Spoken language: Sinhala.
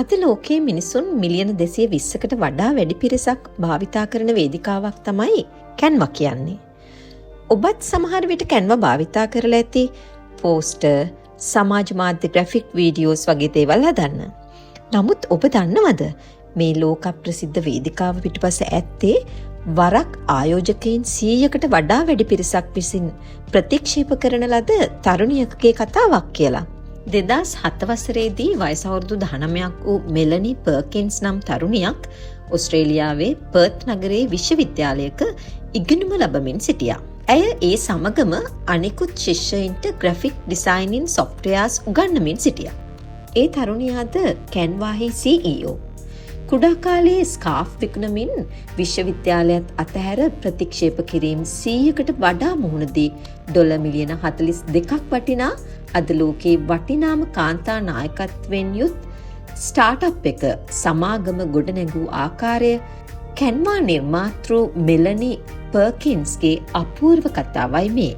අද ලෝකයේ මිනිසුන් මිලියන 220කට වඩා වැඩි පිරිසක් භාවිතා කරන වේදිකාවක් තමයි කැන්වා කියන්නේ. ඔබත් සමහර විට කැන්වා භාවිතා කරලා ඇති පෝස්ටර්, සමාජ මාධ්‍ය ග්‍රැෆික් වීඩියෝස් වගේ දේවල් හදන්න. නමුත් ඔබ දන්නවද මේ ලෝක ප්‍රසිද්ධ වේදිකාව පිටුපස ඇත්තේ වරක් ආයෝජකයින් 100කට වඩා වැඩි පිරිසක් විසින් ප්‍රතික්ෂේප කරන ලද තරුණියකගේ කතාවක් කියලා. 2007 වසරේදී වයස අවුරුදු 19ක් වූ මෙලනි පර්කින්ස් නම් තරුණියක් ඔස්ට්‍රේලියාවේ පර්ත් නගරයේ විශ්වවිද්‍යාලයක ඉගෙනුම ලබමින් සිටියා. ඇය ඒ සමගම අනෙකුත් ශිෂ්‍යයින්ට ග්‍රැෆික් ඩිසයිනින් සොෆ්ට්වෙයාර්ස් උගන්වමින් සිටියා. ඒ තරුණියාද කැන්වාහි CEO. කුඩා කාලයේ ස්කාෆ් විකුණමින් විශ්වවිද්‍යාලයත් අතහැර ප්‍රතික්ෂේප කිරීම 100කට වඩා මුහුණ දී ඩොලර් මිලියන 42ක් වටිනා අද ලෝකයේ වටිනාම කාන්තා නායකත්වයෙන් යුත් ස්ටාර්ට්අප් එක සමාගම ගොඩනැගූ ආකාරය කැන්වා නිර්මාතෘ මෙලනි පර්කින්ස්ගේ අපූර්ව කතාවයි මේ.